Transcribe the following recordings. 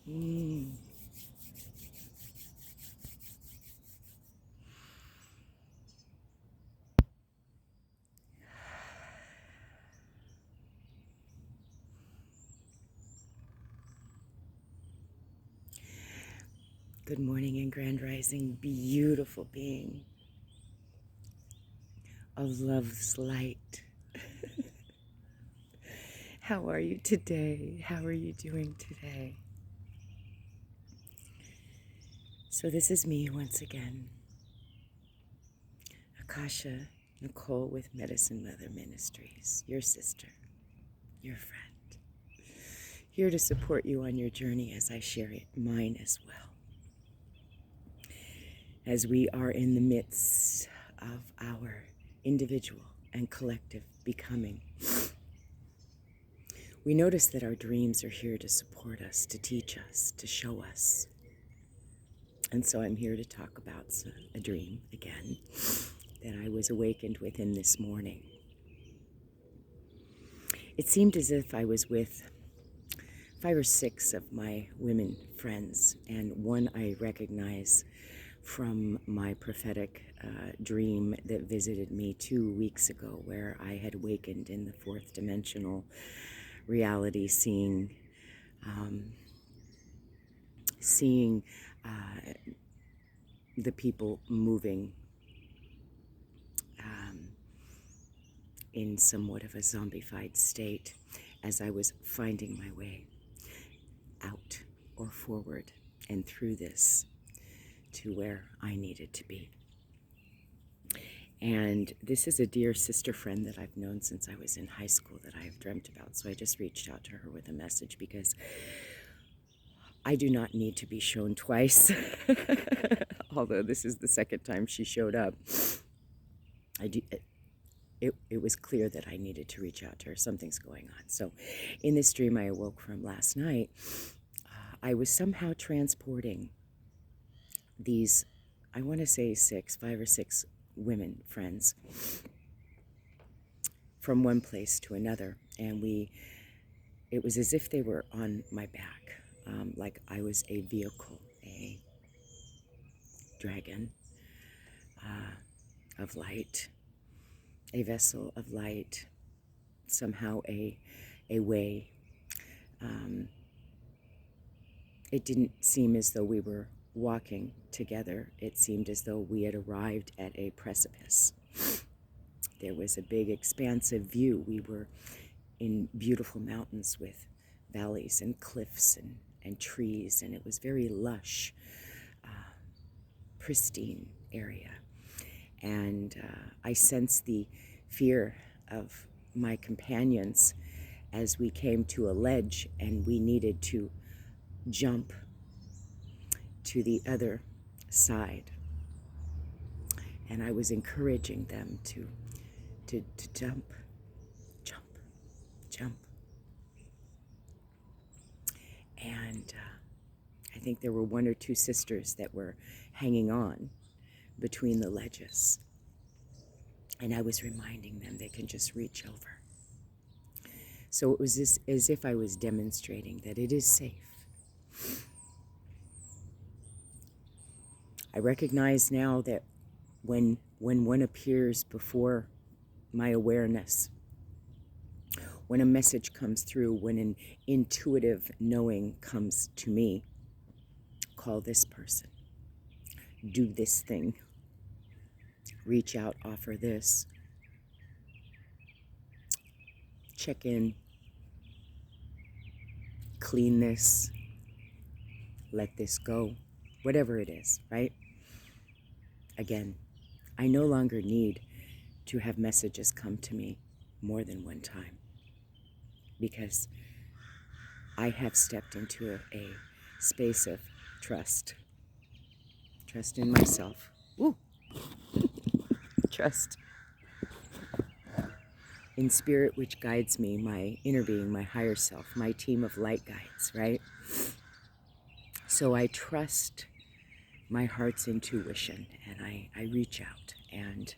Mm. Good morning and grand rising, beautiful being of love's light. How are you today? How are you doing today? So this is me once again, Akasha Nicole with Medicine Mother Ministries, your sister, your friend, here to support you on your journey as I share mine as well. As we are in the midst of our individual and collective becoming, we notice that our dreams are here to support us, to teach us, to show us. And so I'm here to talk about a dream again that I was awakened within this morning. It seemed as if I was with 5 or 6 of my women friends, and one I recognize from my prophetic dream that visited me 2 weeks ago, where I had awakened in the 4th dimensional reality, seeing the people moving in somewhat of a zombified state as I was finding my way out or forward and through this to where I needed to be. And this is a dear sister friend that I've known since I was in high school that I have dreamt about. So I just reached out to her with a message because I do not need to be shown twice. Although this is the second time she showed up. It was clear that I needed to reach out to her. Something's going on. So in this dream I awoke from last night, I was somehow transporting these, I want to say 5 or 6 women friends from one place to another. And it was as if they were on my back, like I was a vehicle, a dragon of light, a vessel of light, somehow a way. It didn't seem as though we were walking together. It seemed as though we had arrived at a precipice. There was a big expansive view. We were in beautiful mountains with valleys and cliffs and trees, and it was very lush, pristine area. And I sensed the fear of my companions as we came to a ledge and we needed to jump to the other side. And I was encouraging them to jump, jump, jump. And I think there were 1 or 2 sisters that were hanging on between the ledges. And I was reminding them they can just reach over. So it was as if I was demonstrating that it is safe. I recognize now that when one appears before my awareness, when a message comes through, when an intuitive knowing comes to me, call this person, do this thing, reach out, offer this, check in, clean this, let this go, whatever it is, right? Again, I no longer need to have messages come to me more than one time because I have stepped into a space of trust. Trust in myself. Ooh. Trust in spirit, which guides me, my inner being, my higher self, my team of light guides, right? So I trust my heart's intuition and I reach out. And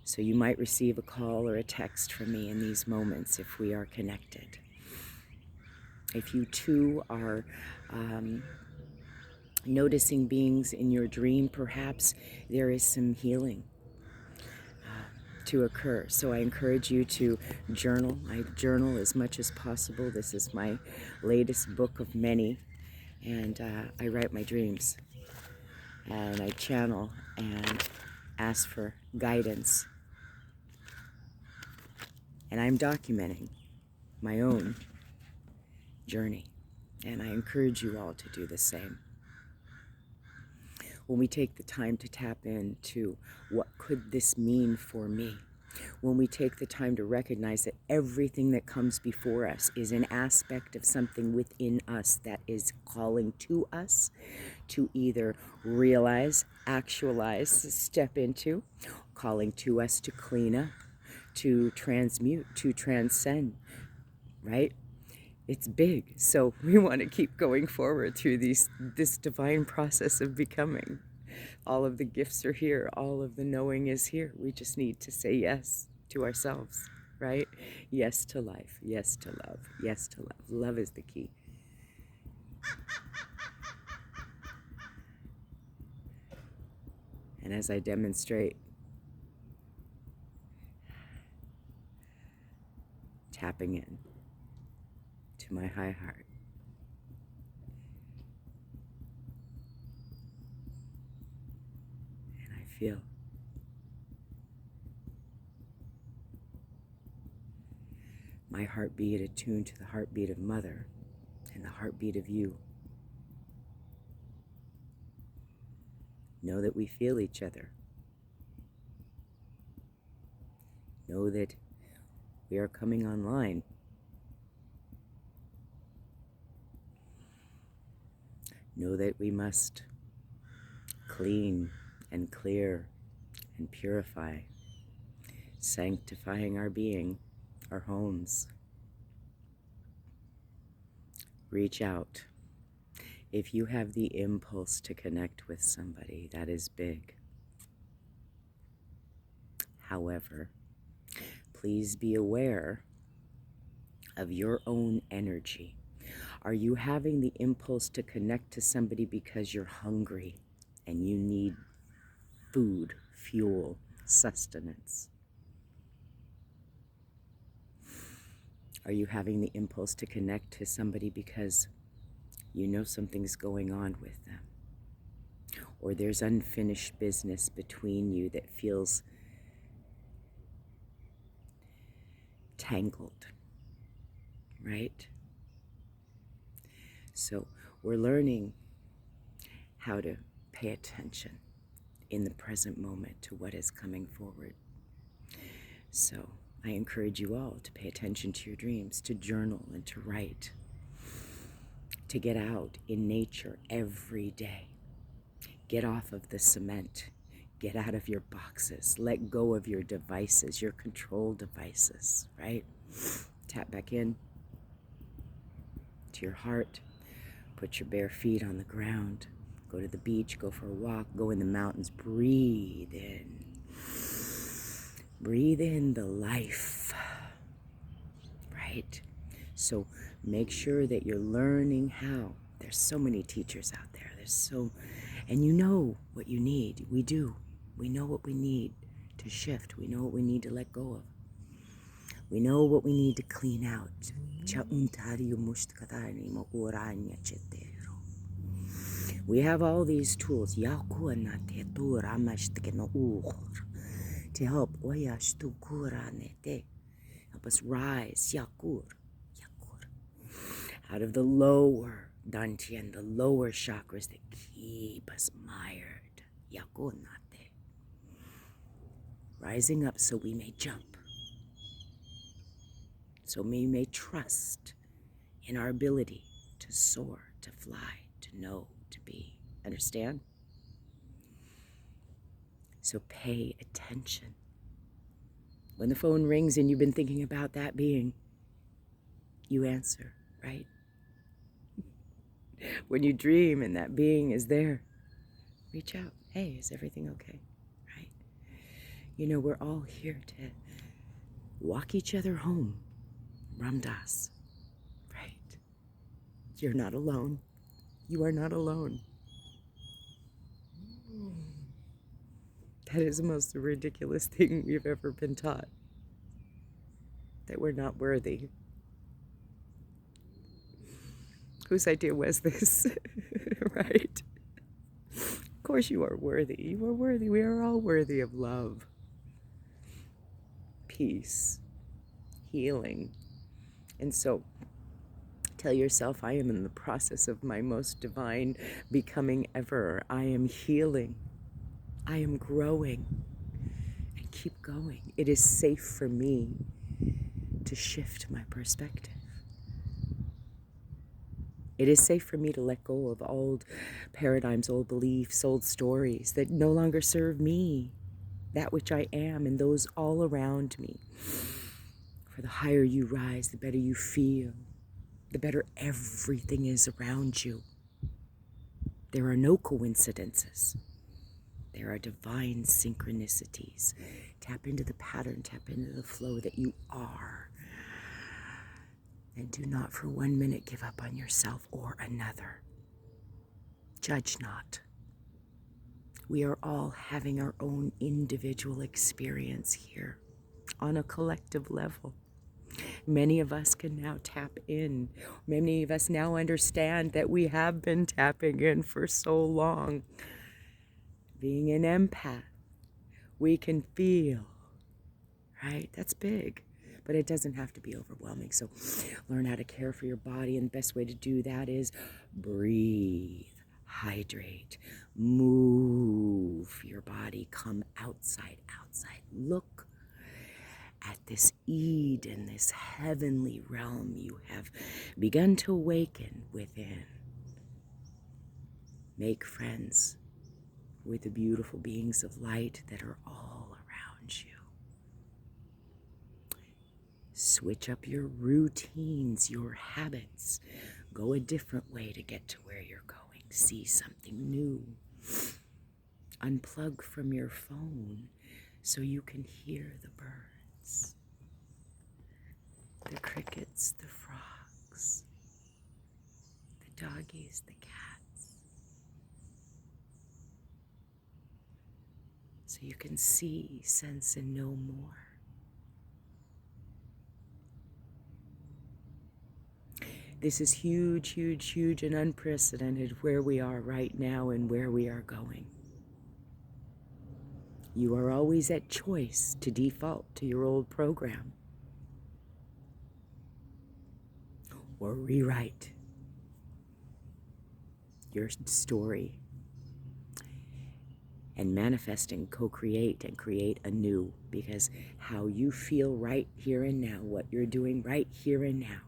so you might receive a call or a text from me in these moments if we are connected. If you too are noticing beings in your dream, perhaps there is some healing to occur. So I encourage you to journal. I journal as much as possible. This is my latest book of many, and I write my dreams, and I channel and ask for guidance, and I'm documenting my own journey, and I encourage you all to do the same. When we take the time to tap into what could this mean for me, when we take the time to recognize that everything that comes before us is an aspect of something within us that is calling to us to either realize, actualize, step into, calling to us to clean up, to transmute, to transcend, right? It's big, so we want to keep going forward through this divine process of becoming. All of the gifts are here. All of the knowing is here. We just need to say yes to ourselves, right? Yes to life. Yes to love. Yes to love. Love is the key. And as I demonstrate, tapping in to my high heart, and I feel my heartbeat attuned to the heartbeat of Mother and the heartbeat of you. Know that we feel each other. Know that we are coming online. Know that we must clean and clear and purify, sanctifying our being, our homes. Reach out. If you have the impulse to connect with somebody, that is big. However, please be aware of your own energy. Are you having the impulse to connect to somebody because you're hungry and you need food, fuel, sustenance? Are you having the impulse to connect to somebody because you know something's going on with them? Or there's unfinished business between you that feels tangled, right? So we're learning how to pay attention in the present moment to what is coming forward. So I encourage you all to pay attention to your dreams, to journal and to write, to get out in nature every day. Get off of the cement. Get out of your boxes. Let go of your devices, your control devices, right? Tap back in to your heart. Put your bare feet on the ground. Go to the beach, go for a walk, go in the mountains. Breathe in. Breathe in the life, right? So make sure that you're learning how. There's so many teachers out there. And you know what you need. We do. We know what we need to shift. We know what we need to let go of. We know what we need to clean out. We have all these tools to help us rise out of the lower dantian, the lower chakras that keep us mired. Rising up so we may jump, so we may trust in our ability to soar, to fly, to know, to be. Understand? So pay attention. When the phone rings and you've been thinking about that being, you answer, right? When you dream and that being is there, reach out. Hey, is everything okay? Right? You know, we're all here to walk each other home. Ramdas, right? You're not alone. You are not alone. That is the most ridiculous thing we've ever been taught. That we're not worthy. Whose idea was this? Right? Of course you are worthy. You are worthy. We are all worthy of love, peace, healing. And so tell yourself, I am in the process of my most divine becoming ever. I am healing. I am growing. And keep going. It is safe for me to shift my perspective. It is safe for me to let go of old paradigms, old beliefs, old stories that no longer serve me, that which I am, and those all around me. For the higher you rise, the better you feel, the better everything is around you. There are no coincidences. There are divine synchronicities. Tap into the pattern, tap into the flow that you are. And do not for 1 minute give up on yourself or another. Judge not. We are all having our own individual experience here on a collective level. Many of us can now tap in. Many of us now understand that we have been tapping in for so long. Being an empath, we can feel, right? That's big, but it doesn't have to be overwhelming. So learn how to care for your body, and the best way to do that is breathe, hydrate, move your body, come outside. Look at this Eden, this heavenly realm you have begun to awaken within. Make friends with the beautiful beings of light that are all around you. Switch up your routines, your habits. Go a different way to get to where you're going. See something new. Unplug from your phone so you can hear the birds, the crickets, the frogs, the doggies, the cats. So you can see, sense, and know more. This is huge, huge, huge and unprecedented where we are right now and where we are going. You are always at choice to default to your old program or rewrite your story and manifest and co-create and create anew, because how you feel right here and now, what you're doing right here and now,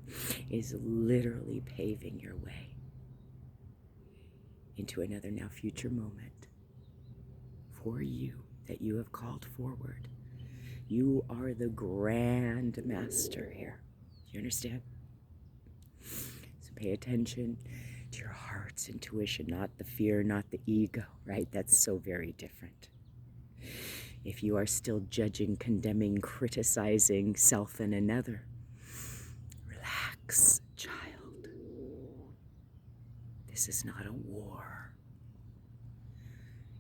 is literally paving your way into another now future moment for you that you have called forward. You are the grand master here. Do you understand? So pay attention to your heart's intuition, not the fear, not the ego, right? That's so very different. If you are still judging, condemning, criticizing self and another, relax, child. This is not a war.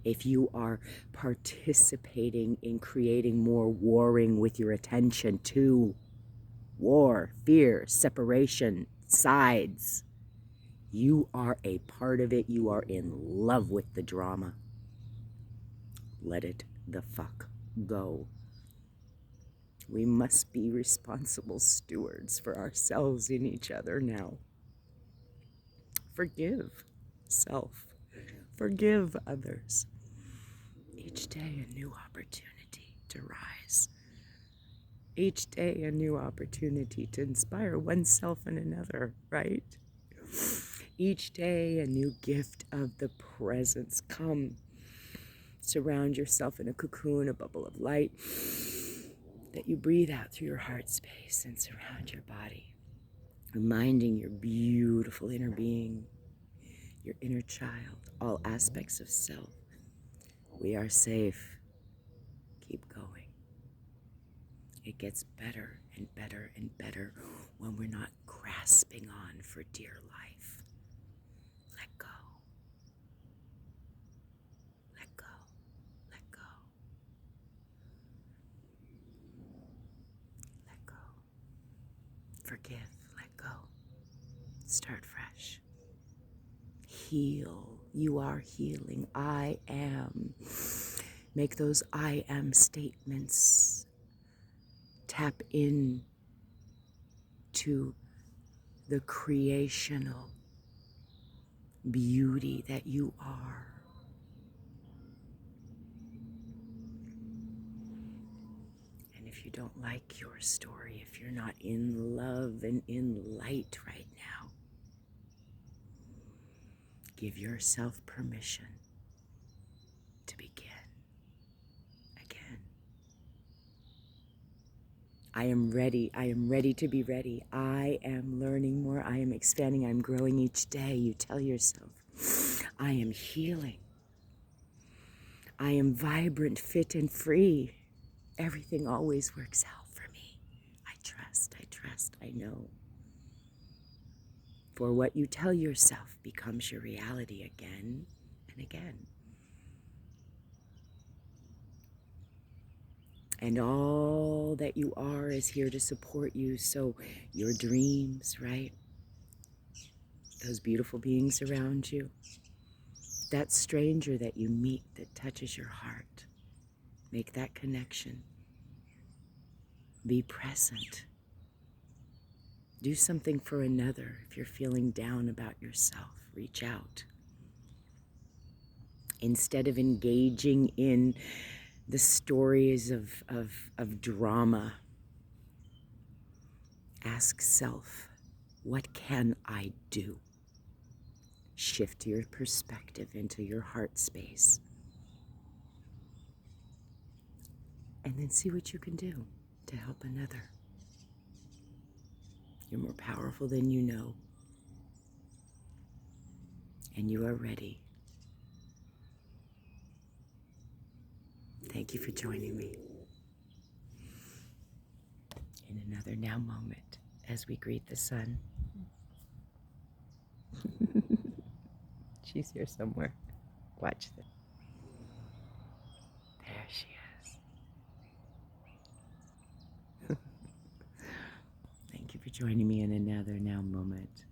If you are participating in creating more warring with your attention to war, fear, separation, sides, you are a part of it. You are in love with the drama. Let it the fuck go. We must be responsible stewards for ourselves and each other now. Forgive self. Forgive others. Each day a new opportunity to rise. Each day a new opportunity to inspire oneself and another, right? Each day a new gift of the presence. Come, surround yourself in a cocoon, a bubble of light that you breathe out through your heart space and surround your body, reminding your beautiful inner being, your inner child, all aspects of self. We are safe. Keep going. It gets better and better and better when we're not grasping on for dear life. Let go. Forgive, let go. Start fresh. Heal. You are healing. I am. Make those I am statements. Tap in to the creational beauty that you are. And if you don't like your story, if you're not in love and in light right now, give yourself permission to begin again. I am ready. I am ready to be ready. I am learning more. I am expanding. I'm growing each day. You tell yourself, I am healing. I am vibrant, fit, and free. Everything always works out for me. I trust, I know. For what you tell yourself becomes your reality again and again. And all that you are is here to support you. So your dreams, right? Those beautiful beings around you. That stranger that you meet that touches your heart. Make that connection. Be present. Do something for another. If you're feeling down about yourself, reach out. Instead of engaging in the stories of drama, ask self, what can I do? Shift your perspective into your heart space. And then see what you can do to help another. You're more powerful than you know. And you are ready. Thank you for joining me in another now moment as we greet the sun. She's here somewhere. Watch this. There she is. Thank you for joining me in another now moment.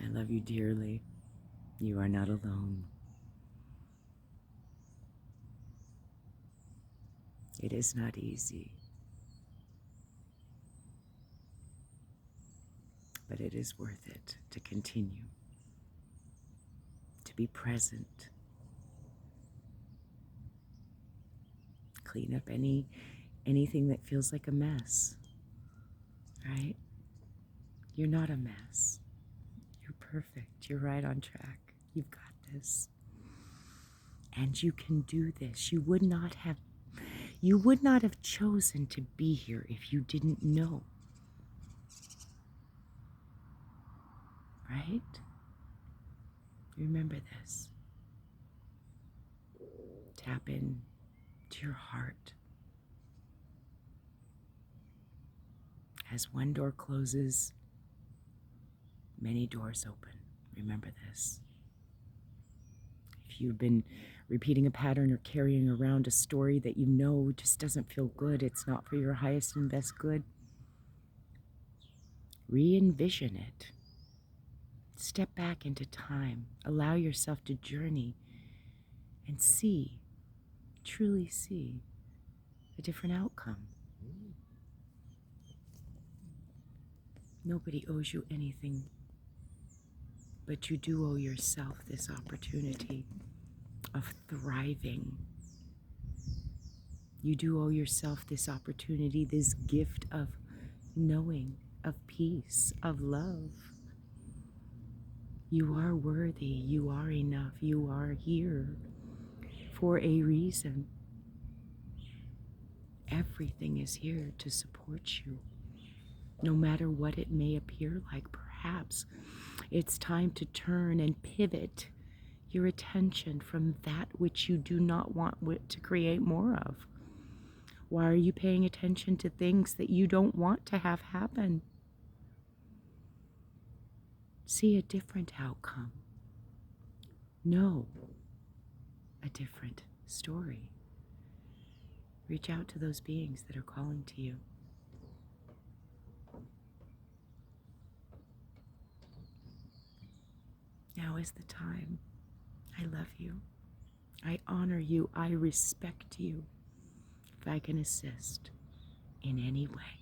I love you dearly. You are not alone. It is not easy, but it is worth it to continue, to be present, clean up anything that feels like a mess, right? You're not a mess. You're perfect. You're right on track. You've got this. And you can do this. You would not have chosen to be here if you didn't know. Right? Remember this. Tap in to your heart. As one door closes, many doors open. Remember this. If you've been repeating a pattern or carrying around a story that you know just doesn't feel good, it's not for your highest and best good, re-envision it. Step back into time. Allow yourself to journey and see, truly see, a different outcome. Nobody owes you anything, but you do owe yourself this opportunity of thriving. You do owe yourself this opportunity, this gift of knowing, of peace, of love. You are worthy. You are enough. You are here for a reason. Everything is here to support you, no matter what it may appear like. Perhaps it's time to turn and pivot your attention from that which you do not want to create more of. Why are you paying attention to things that you don't want to have happen? See a different outcome. Know a different story. Reach out to those beings that are calling to you. Now is the time. I love you. I honor you. I respect you. If I can assist in any way,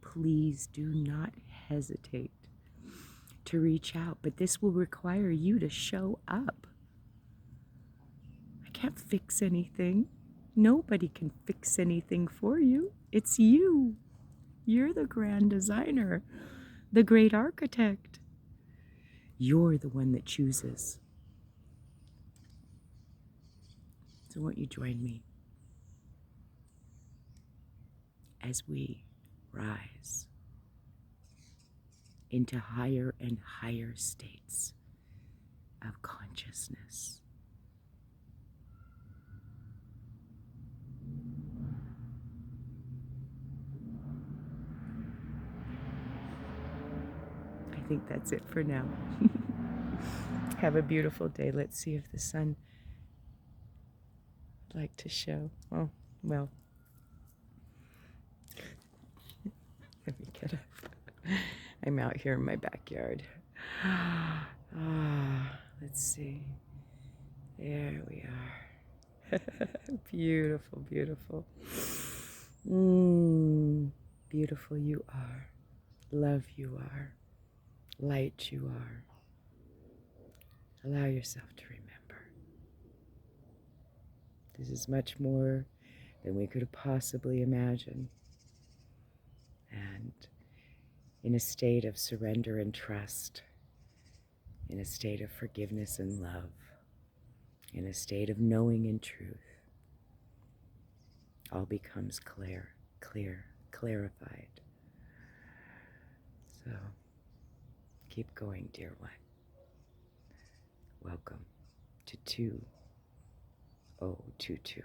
please do not hesitate to reach out. But this will require you to show up. I can't fix anything. Nobody can fix anything for you. It's you. You're the grand designer, the great architect. You're the one that chooses. So won't you join me as we rise into higher and higher states of consciousness? I think that's it for now. Have a beautiful day. Let's see if the sun would like to show. Oh, well. Let me get up. I'm out here in my backyard. Let's see. There we are. Beautiful, beautiful. Beautiful you are. Love you are. Light you are. Allow yourself to remember. This is much more than we could have possibly imagined. And in a state of surrender and trust, in a state of forgiveness and love, in a state of knowing and truth, all becomes clear, clarified. So keep going, dear one. Welcome to 2022.